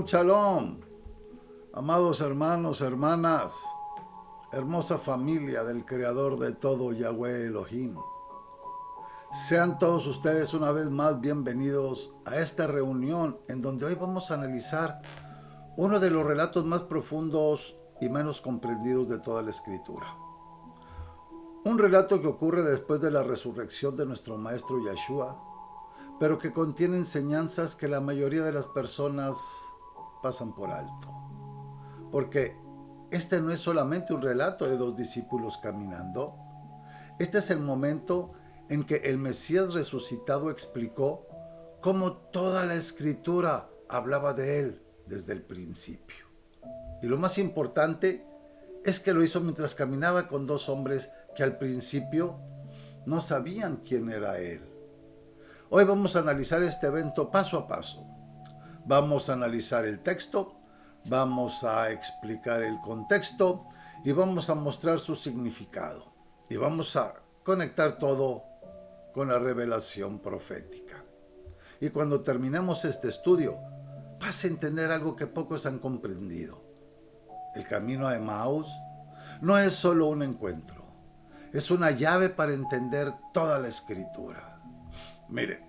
Shalom, amados hermanos, hermanas, hermosa familia del Creador de todo, Yahweh Elohim. Sean todos ustedes una vez más bienvenidos a esta reunión en donde hoy vamos a analizar uno de los relatos más profundos y menos comprendidos de toda la Escritura. Un relato que ocurre después de la resurrección de nuestro Maestro Yeshua, pero que contiene enseñanzas que la mayoría de las personas pasan por alto. Porque este no es solamente un relato de dos discípulos caminando. Este es el momento en que el Mesías resucitado explicó cómo toda la Escritura hablaba de él desde el principio. Y lo más importante es que lo hizo mientras caminaba con dos hombres que al principio no sabían quién era él. Hoy vamos a analizar este evento paso a paso. Vamos a analizar el texto, vamos a explicar el contexto y vamos a mostrar su significado. Y vamos a conectar todo con la revelación profética. Y cuando terminemos este estudio, vas a entender algo que pocos han comprendido. El camino a Emaús no es solo un encuentro, es una llave para entender toda la Escritura. Mire,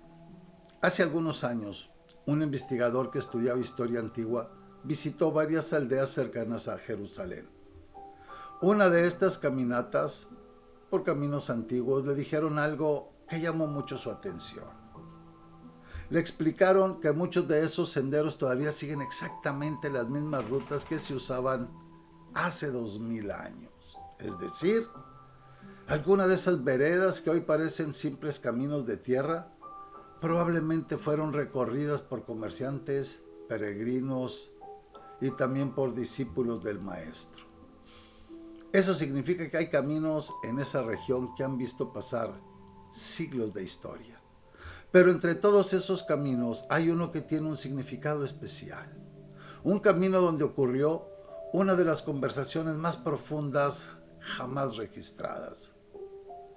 hace algunos años, un investigador que estudiaba historia antigua visitó varias aldeas cercanas a Jerusalén. Una de estas caminatas por caminos antiguos le dijeron algo que llamó mucho su atención. Le explicaron que muchos de esos senderos todavía siguen exactamente las mismas rutas que se usaban hace 2000 años. Es decir, algunas de esas veredas que hoy parecen simples caminos de tierra probablemente fueron recorridas por comerciantes, peregrinos y también por discípulos del Maestro. Eso significa que hay caminos en esa región que han visto pasar siglos de historia. Pero entre todos esos caminos hay uno que tiene un significado especial. Un camino donde ocurrió una de las conversaciones más profundas jamás registradas.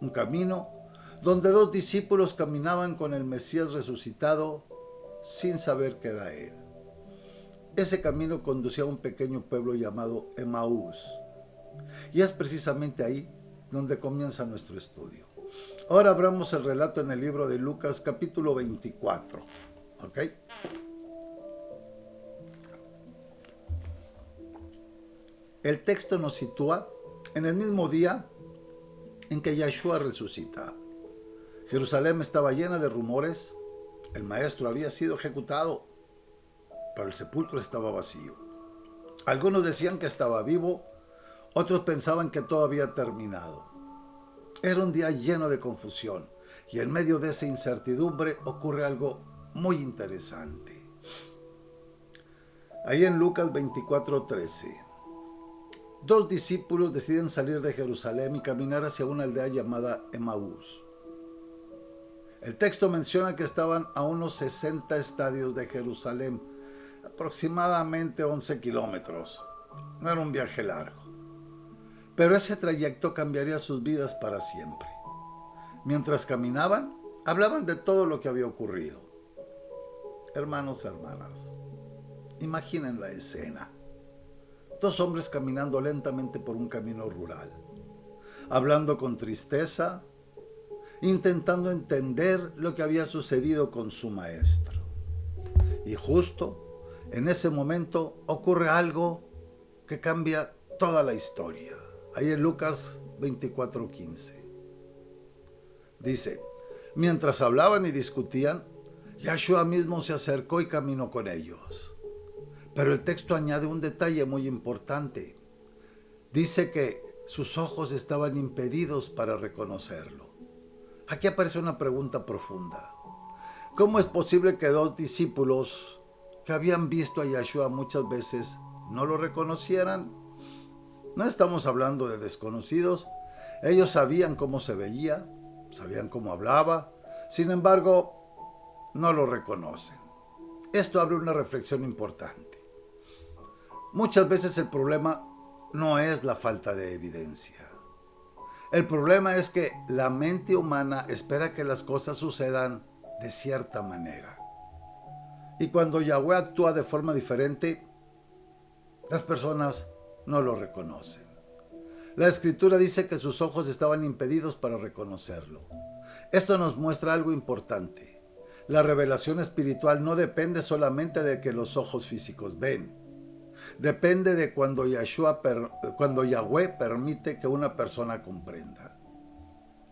Un camino donde dos discípulos caminaban con el Mesías resucitado sin saber que era él. Ese camino conducía a un pequeño pueblo llamado Emaús. Y es precisamente ahí donde comienza nuestro estudio. Ahora abramos el relato en el libro de Lucas capítulo 24. ¿Ok? El texto nos sitúa en el mismo día en que Yeshua resucita. Jerusalén estaba llena de rumores. El maestro había sido ejecutado, pero el sepulcro estaba vacío. Algunos decían que estaba vivo, otros pensaban que todo había terminado. Era un día lleno de confusión, y en medio de esa incertidumbre ocurre algo muy interesante. Ahí en Lucas 24:13, dos discípulos deciden salir de Jerusalén y caminar hacia una aldea llamada Emaús. El texto menciona que estaban a unos 60 estadios de Jerusalén, aproximadamente 11 kilómetros. No era un viaje largo, pero ese trayecto cambiaría sus vidas para siempre. Mientras caminaban, hablaban de todo lo que había ocurrido. Hermanos, hermanas, imaginen la escena. Dos hombres caminando lentamente por un camino rural, hablando con tristeza, intentando entender lo que había sucedido con su maestro. Y justo en ese momento ocurre algo que cambia toda la historia. Ahí en Lucas 24:15. Dice, mientras hablaban y discutían, Yeshua mismo se acercó y caminó con ellos. Pero el texto añade un detalle muy importante. Dice que sus ojos estaban impedidos para reconocerlo. Aquí aparece una pregunta profunda. ¿Cómo es posible que dos discípulos que habían visto a Yeshua muchas veces no lo reconocieran? No estamos hablando de desconocidos. Ellos sabían cómo se veía, sabían cómo hablaba, sin embargo, no lo reconocen. Esto abre una reflexión importante. Muchas veces el problema no es la falta de evidencia. El problema es que la mente humana espera que las cosas sucedan de cierta manera. Y cuando Yahweh actúa de forma diferente, las personas no lo reconocen. La Escritura dice que sus ojos estaban impedidos para reconocerlo. Esto nos muestra algo importante. La revelación espiritual no depende solamente de que los ojos físicos ven. Depende de cuando Yahweh permite que una persona comprenda.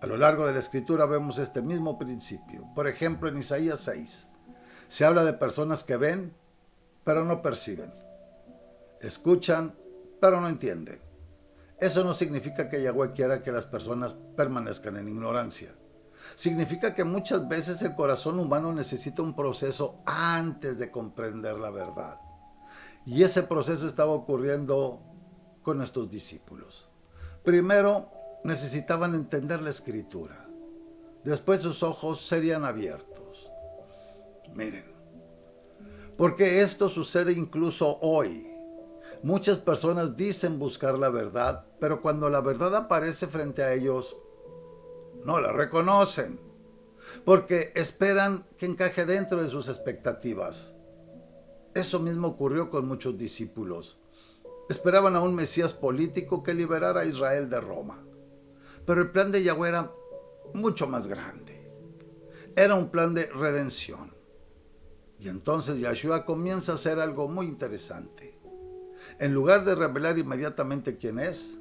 A lo largo de la Escritura vemos este mismo principio. Por ejemplo, en Isaías 6, se habla de personas que ven, pero no perciben. Escuchan, pero no entienden. Eso no significa que Yahweh quiera que las personas permanezcan en ignorancia. Significa que muchas veces el corazón humano necesita un proceso antes de comprender la verdad. Y ese proceso estaba ocurriendo con estos discípulos. Primero, necesitaban entender la Escritura. Después sus ojos serían abiertos. Miren, porque esto sucede incluso hoy. Muchas personas dicen buscar la verdad, pero cuando la verdad aparece frente a ellos, no la reconocen, porque esperan que encaje dentro de sus expectativas. Eso mismo ocurrió con muchos discípulos. Esperaban a un Mesías político que liberara a Israel de Roma. Pero el plan de Yahweh era mucho más grande. Era un plan de redención. Y entonces Yahshua comienza a hacer algo muy interesante. En lugar de revelar inmediatamente quién es,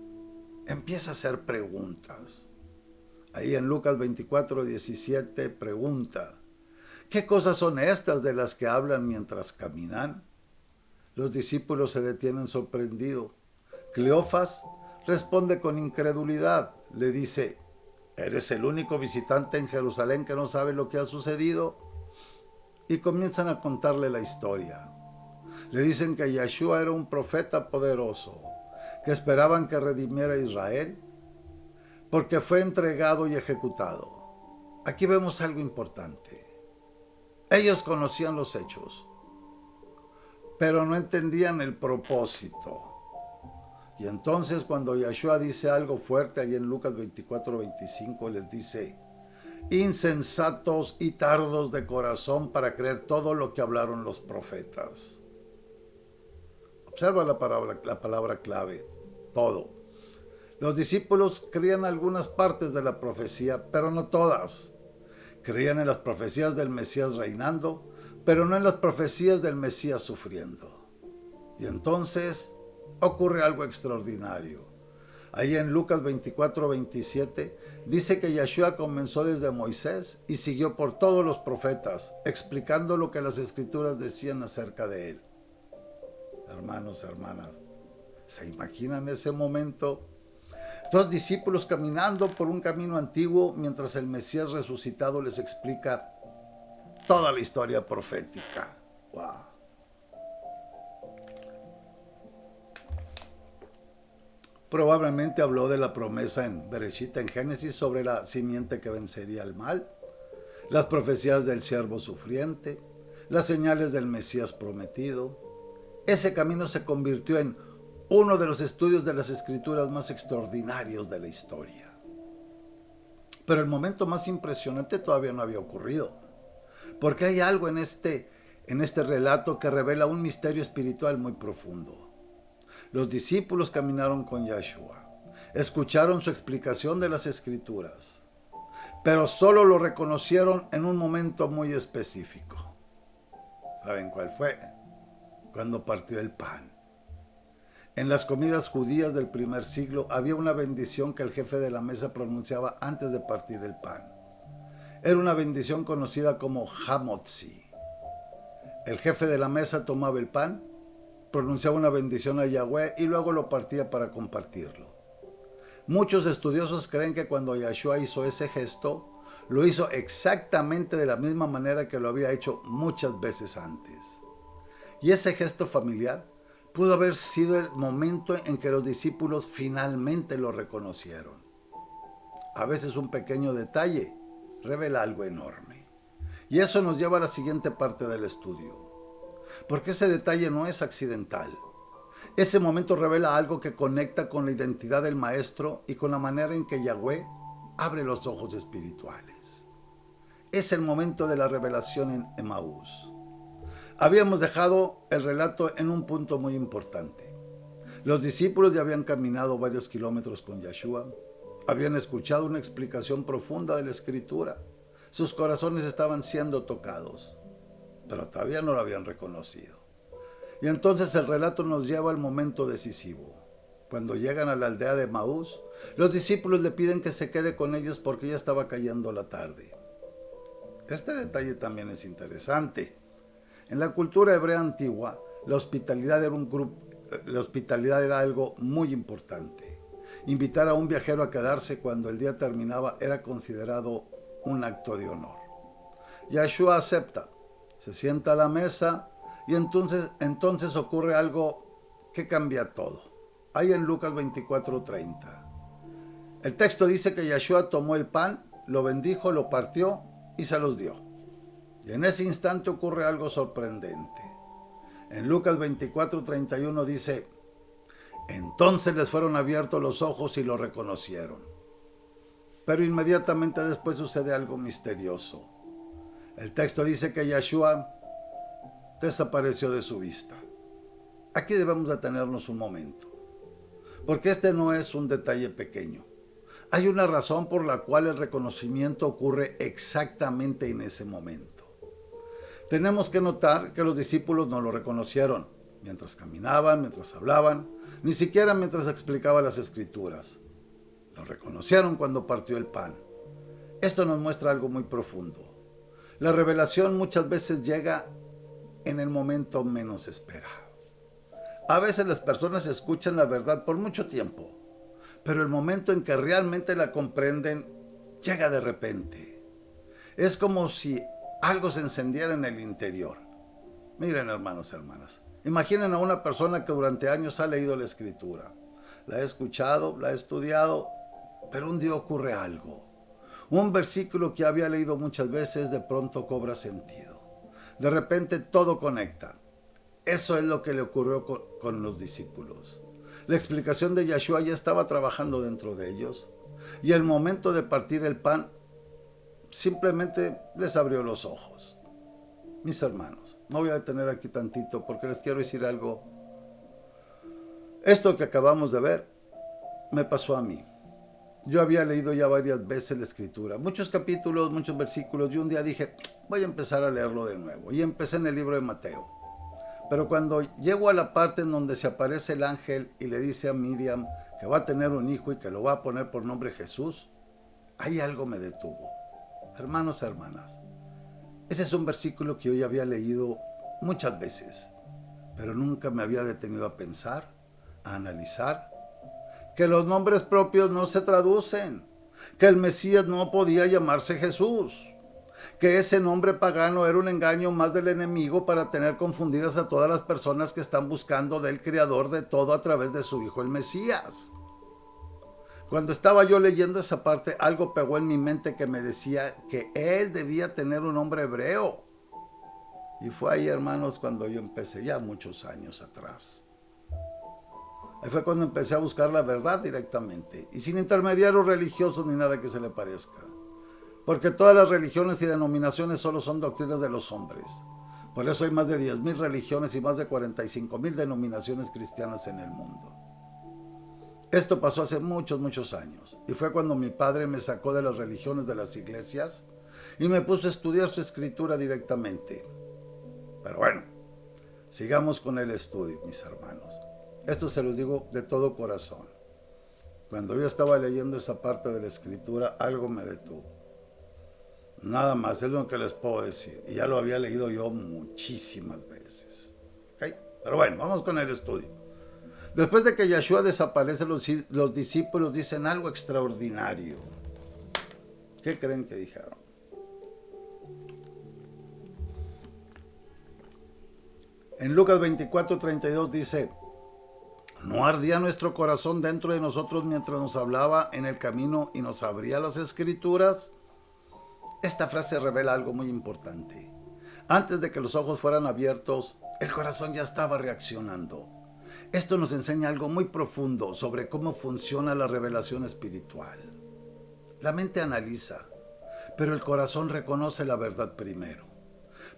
empieza a hacer preguntas. Ahí en Lucas 24:17 pregunta: ¿qué cosas son estas de las que hablan mientras caminan? Los discípulos se detienen sorprendidos. Cleofas responde con incredulidad. Le dice: ¿eres el único visitante en Jerusalén que no sabe lo que ha sucedido? Y comienzan a contarle la historia. Le dicen que Yahshua era un profeta poderoso, que esperaban que redimiera a Israel, porque fue entregado y ejecutado. Aquí vemos algo importante. Ellos conocían los hechos, pero no entendían el propósito. Y entonces cuando Yahshua dice algo fuerte, ahí en Lucas 24:25, les dice: insensatos y tardos de corazón para creer todo lo que hablaron los profetas. Observa la palabra clave, todo. Los discípulos creían algunas partes de la profecía, pero no todas. Creían en las profecías del Mesías reinando, pero no en las profecías del Mesías sufriendo. Y entonces ocurre algo extraordinario. Ahí en Lucas 24:27 dice que Yahshua comenzó desde Moisés y siguió por todos los profetas, explicando lo que las Escrituras decían acerca de él. Hermanos, hermanas, ¿se imaginan ese momento? Dos discípulos caminando por un camino antiguo mientras el Mesías resucitado les explica toda la historia profética. ¡Wow! Probablemente habló de la promesa en Bereshit, en Génesis, sobre la simiente que vencería el mal, las profecías del siervo sufriente, las señales del Mesías prometido. Ese camino se convirtió en uno de los estudios de las Escrituras más extraordinarios de la historia. Pero el momento más impresionante todavía no había ocurrido, porque hay algo en este relato que revela un misterio espiritual muy profundo. Los discípulos caminaron con Yahshua, escucharon su explicación de las Escrituras, pero solo lo reconocieron en un momento muy específico. ¿Saben cuál fue? Cuando partió el pan. En las comidas judías del primer siglo había una bendición que el jefe de la mesa pronunciaba antes de partir el pan. Era una bendición conocida como Hamotzi. El jefe de la mesa tomaba el pan, pronunciaba una bendición a Yahweh y luego lo partía para compartirlo. Muchos estudiosos creen que cuando Yahshua hizo ese gesto, lo hizo exactamente de la misma manera que lo había hecho muchas veces antes. Y ese gesto familiar pudo haber sido el momento en que los discípulos finalmente lo reconocieron. A veces un pequeño detalle revela algo enorme. Y eso nos lleva a la siguiente parte del estudio. Porque ese detalle no es accidental. Ese momento revela algo que conecta con la identidad del maestro y con la manera en que Yahweh abre los ojos espirituales. Es el momento de la revelación en Emaús. Habíamos dejado el relato en un punto muy importante. Los discípulos ya habían caminado varios kilómetros con Yeshua, habían escuchado una explicación profunda de la Escritura, sus corazones estaban siendo tocados, pero todavía no lo habían reconocido. Y entonces el relato nos lleva al momento decisivo. Cuando llegan a la aldea de Maús, los discípulos le piden que se quede con ellos porque ya estaba cayendo la tarde. Este detalle también es interesante. En la cultura hebrea antigua, la hospitalidad era algo muy importante. Invitar a un viajero a quedarse cuando el día terminaba era considerado un acto de honor. Yeshua acepta, se sienta a la mesa y entonces ocurre algo que cambia todo. Ahí en Lucas 24:30. El texto dice que Yeshua tomó el pan, lo bendijo, lo partió y se los dio. Y en ese instante ocurre algo sorprendente. En Lucas 24:31 dice: entonces les fueron abiertos los ojos y lo reconocieron. Pero inmediatamente después sucede algo misterioso. El texto dice que Yeshua desapareció de su vista. Aquí debemos detenernos un momento, porque este no es un detalle pequeño. Hay una razón por la cual el reconocimiento ocurre exactamente en ese momento. Tenemos que notar que los discípulos no lo reconocieron mientras caminaban, mientras hablaban, ni siquiera mientras explicaba las Escrituras. Lo reconocieron cuando partió el pan. Esto nos muestra algo muy profundo. La revelación muchas veces llega en el momento menos esperado. A veces las personas escuchan la verdad por mucho tiempo, pero el momento en que realmente la comprenden llega de repente. Es como si algo se encendiera en el interior. Miren, hermanos y hermanas, imaginen a una persona que durante años ha leído la Escritura. La ha escuchado, la ha estudiado, pero un día ocurre algo. Un versículo que había leído muchas veces de pronto cobra sentido. De repente todo conecta. Eso es lo que le ocurrió con los discípulos. La explicación de Yeshua ya estaba trabajando dentro de ellos. Y el momento de partir el pan simplemente les abrió los ojos. Mis hermanos, me voy a detener aquí tantito porque les quiero decir algo. Esto que acabamos de ver me pasó a mí. Yo había leído ya varias veces la Escritura, muchos capítulos, muchos versículos, y un día dije, voy a empezar a leerlo de nuevo. Y empecé en el libro de Mateo. Pero cuando llego a la parte en donde se aparece el ángel y le dice a Miriam que va a tener un hijo y que lo va a poner por nombre Jesús, ahí algo me detuvo. Hermanos y hermanas, ese es un versículo que yo ya había leído muchas veces, pero nunca me había detenido a pensar, a analizar, que los nombres propios no se traducen, que el Mesías no podía llamarse Jesús, que ese nombre pagano era un engaño más del enemigo para tener confundidas a todas las personas que están buscando del Creador de todo a través de su Hijo el Mesías. Cuando estaba yo leyendo esa parte, algo pegó en mi mente que me decía que él debía tener un nombre hebreo. Y fue ahí, hermanos, cuando yo empecé, ya muchos años atrás. Ahí fue cuando empecé a buscar la verdad directamente, y sin intermediarios religiosos ni nada que se le parezca. Porque todas las religiones y denominaciones solo son doctrinas de los hombres. Por eso hay más de 10,000 religiones y más de 45,000 denominaciones cristianas en el mundo. Esto pasó hace muchos, muchos años, y fue cuando mi padre me sacó de las religiones de las iglesias y me puso a estudiar su Escritura directamente. Pero bueno, sigamos con el estudio, mis hermanos. Esto se los digo de todo corazón. Cuando yo estaba leyendo esa parte de la Escritura, algo me detuvo. Nada más, es lo que les puedo decir. Y ya lo había leído yo muchísimas veces. ¿Okay? Pero bueno, vamos con el estudio. Después de que Yeshua desaparece, los discípulos dicen algo extraordinario. ¿Qué creen que dijeron? En Lucas 24:32 dice: ¿no ardía nuestro corazón dentro de nosotros mientras nos hablaba en el camino y nos abría las Escrituras? Esta frase revela algo muy importante. Antes de que los ojos fueran abiertos, el corazón ya estaba reaccionando. Esto nos enseña algo muy profundo sobre cómo funciona la revelación espiritual. La mente analiza, pero el corazón reconoce la verdad primero.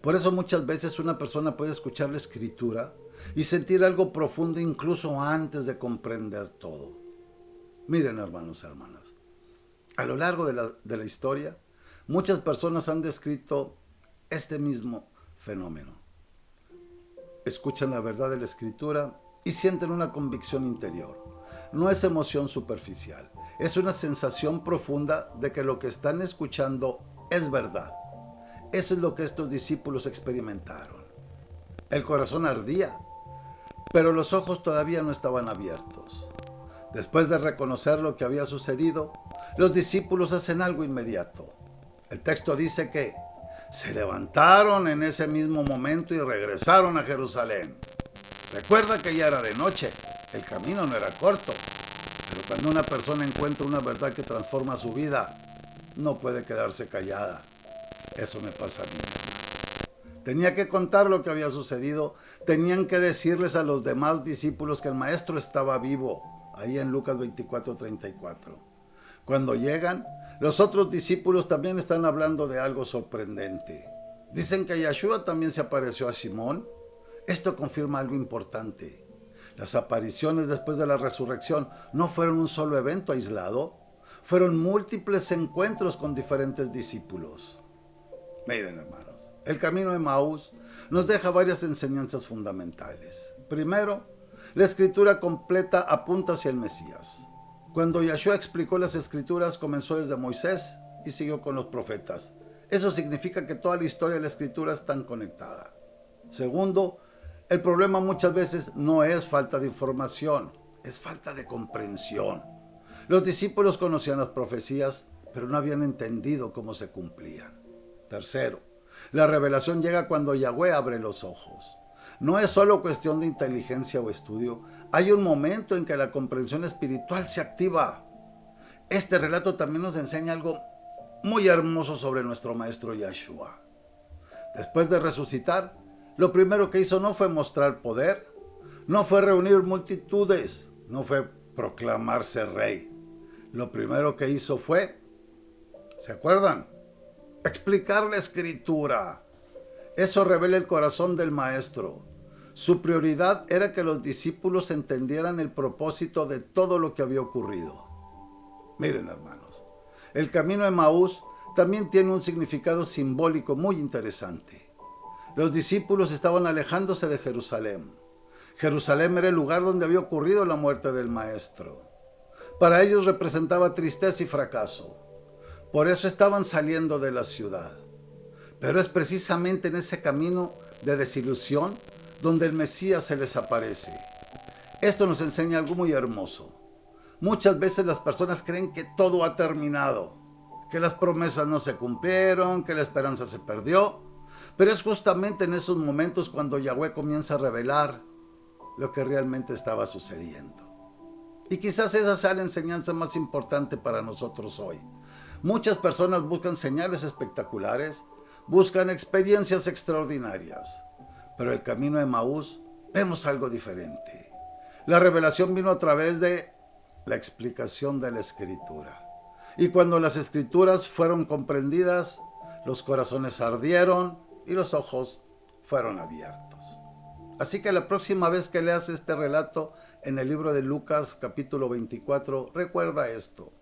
Por eso muchas veces una persona puede escuchar la escritura y sentir algo profundo incluso antes de comprender todo. Miren, hermanos y hermanas, a lo largo de la historia, muchas personas han descrito este mismo fenómeno. Escuchan la verdad de la escritura y sienten una convicción interior. No es emoción superficial, es una sensación profunda de que lo que están escuchando es verdad. Eso es lo que estos discípulos experimentaron. El corazón ardía, pero los ojos todavía no estaban abiertos. Después de reconocer lo que había sucedido, los discípulos hacen algo inmediato. El texto dice que se levantaron en ese mismo momento y regresaron a Jerusalén. Recuerda que ya era de noche, el camino no era corto, pero cuando una persona encuentra una verdad que transforma su vida, no puede quedarse callada. Eso me pasa a mí. Tenía que contar lo que había sucedido, tenían que decirles a los demás discípulos que el maestro estaba vivo, ahí en Lucas 24:34. Cuando llegan, los otros discípulos también están hablando de algo sorprendente. Dicen que Yeshua también se apareció a Simón. Esto confirma algo importante. Las apariciones después de la resurrección no fueron un solo evento aislado, fueron múltiples encuentros con diferentes discípulos. Miren, hermanos, el camino de Emaús nos deja varias enseñanzas fundamentales. Primero, la escritura completa apunta hacia el Mesías. Cuando Yeshua explicó las escrituras, comenzó desde Moisés y siguió con los profetas. Eso significa que toda la historia de la escritura está conectada. Segundo, el problema muchas veces no es falta de información, es falta de comprensión. Los discípulos conocían las profecías, pero no habían entendido cómo se cumplían. Tercero, la revelación llega cuando Yahweh abre los ojos. No es solo cuestión de inteligencia o estudio, hay un momento en que la comprensión espiritual se activa. Este relato también nos enseña algo muy hermoso sobre nuestro maestro Yeshua. Después de resucitar, lo primero que hizo no fue mostrar poder, no fue reunir multitudes, no fue proclamarse rey. Lo primero que hizo fue, ¿se acuerdan? Explicar la escritura. Eso revela el corazón del maestro. Su prioridad era que los discípulos entendieran el propósito de todo lo que había ocurrido. Miren, hermanos, el camino de Emaús también tiene un significado simbólico muy interesante. Los discípulos estaban alejándose de Jerusalén. Jerusalén era el lugar donde había ocurrido la muerte del maestro. Para ellos representaba tristeza y fracaso. Por eso estaban saliendo de la ciudad. Pero es precisamente en ese camino de desilusión donde el Mesías se les aparece. Esto nos enseña algo muy hermoso. Muchas veces las personas creen que todo ha terminado, que las promesas no se cumplieron, que la esperanza se perdió, pero es justamente en esos momentos cuando Yahweh comienza a revelar lo que realmente estaba sucediendo. Y quizás esa sea la enseñanza más importante para nosotros hoy. Muchas personas buscan señales espectaculares, buscan experiencias extraordinarias, pero el camino de Emaús vemos algo diferente. La revelación vino a través de la explicación de la escritura. Y cuando las escrituras fueron comprendidas, los corazones ardieron y los ojos fueron abiertos. Así que la próxima vez que leas este relato en el libro de Lucas capítulo 24, recuerda esto.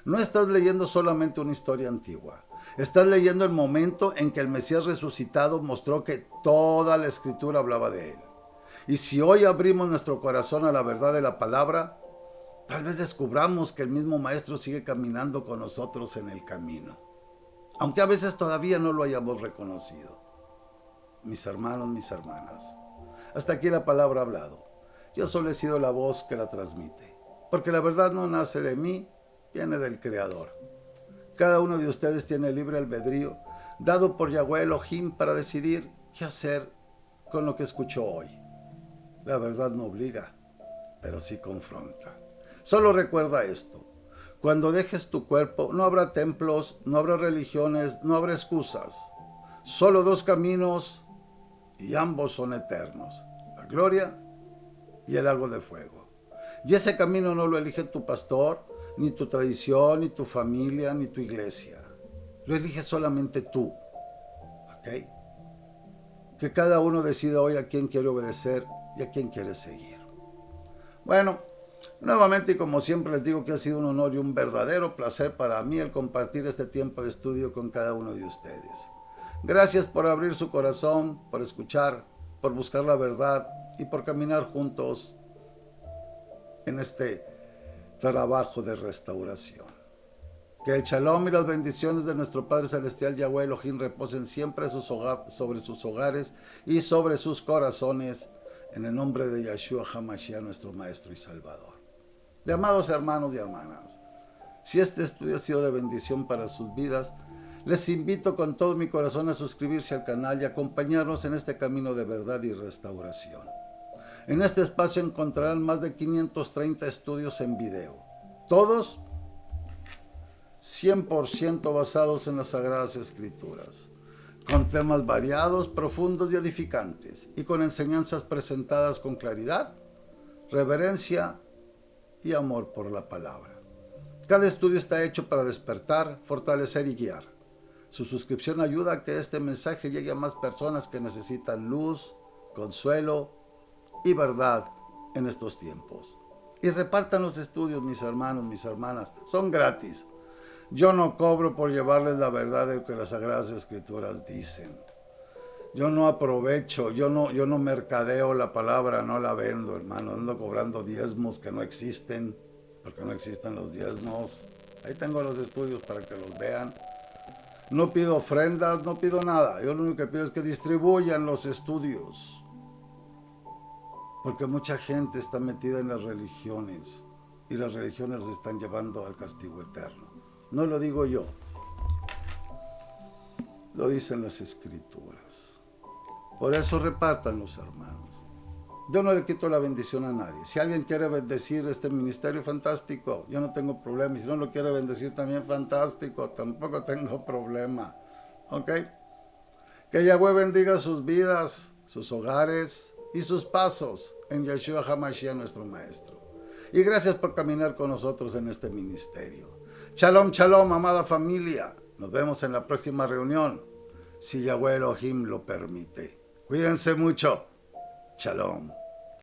No estás leyendo solamente una historia antigua. Estás leyendo el momento en que el Mesías resucitado mostró que toda la escritura hablaba de él. Y si hoy abrimos nuestro corazón a la verdad de la palabra, tal vez descubramos que el mismo Maestro sigue caminando con nosotros en el camino, aunque a veces todavía no lo hayamos reconocido. Mis hermanos, mis hermanas, hasta aquí la palabra ha hablado. Yo solo he sido la voz que la transmite, porque la verdad no nace de mí, viene del Creador. Cada uno de ustedes tiene libre albedrío, dado por Yahweh Elohim para decidir qué hacer con lo que escuchó hoy. La verdad no obliga, pero sí confronta. Solo recuerda esto. Cuando dejes tu cuerpo, no habrá templos, no habrá religiones, no habrá excusas. Solo dos caminos y ambos son eternos. La gloria y el lago de fuego. Y ese camino no lo elige tu pastor, ni tu tradición, ni tu familia, ni tu iglesia. Lo elige solamente tú. ¿Ok? Que cada uno decida hoy a quién quiere obedecer y a quién quiere seguir. Bueno, nuevamente y como siempre les digo que ha sido un honor y un verdadero placer para mí el compartir este tiempo de estudio con cada uno de ustedes. Gracias por abrir su corazón, por escuchar, por buscar la verdad y por caminar juntos en este trabajo de restauración. Que el shalom y las bendiciones de nuestro Padre Celestial Yahweh Elohim reposen siempre sobre sus hogares y sobre sus corazones, en el nombre de Yeshua HaMashiach, nuestro Maestro y Salvador. De amados hermanos y hermanas, si este estudio ha sido de bendición para sus vidas, les invito con todo mi corazón a suscribirse al canal y acompañarnos en este camino de verdad y restauración. En este espacio encontrarán más de 530 estudios en video, todos 100% basados en las Sagradas Escrituras, con temas variados, profundos y edificantes, y con enseñanzas presentadas con claridad, reverencia y amor por la palabra. Cada estudio está hecho para despertar, fortalecer y guiar. Su suscripción ayuda a que este mensaje llegue a más personas que necesitan luz, consuelo y verdad en estos tiempos. Y repartan los estudios, mis hermanos, mis hermanas, son gratis. Yo no cobro por llevarles la verdad de lo que las Sagradas Escrituras dicen. Yo no aprovecho, yo no mercadeo la palabra, no la vendo, hermano. Ando cobrando diezmos que no existen, porque no existen los diezmos. Ahí tengo los estudios para que los vean. No pido ofrendas, no pido nada. Yo lo único que pido es que distribuyan los estudios. Porque mucha gente está metida en las religiones y las religiones los están llevando al castigo eterno. No lo digo yo, lo dicen las Escrituras. Por eso repartan los hermanos. Yo no le quito la bendición a nadie. Si alguien quiere bendecir este ministerio, fantástico, yo no tengo problema. Y si no lo quiere bendecir también, fantástico, tampoco tengo problema. ¿Ok? Que Yahweh bendiga sus vidas, sus hogares y sus pasos en Yeshua HaMashiach, nuestro Maestro. Y gracias por caminar con nosotros en este ministerio. Shalom, shalom, amada familia. Nos vemos en la próxima reunión, si Yahweh Elohim lo permite. Cuídense mucho. Shalom.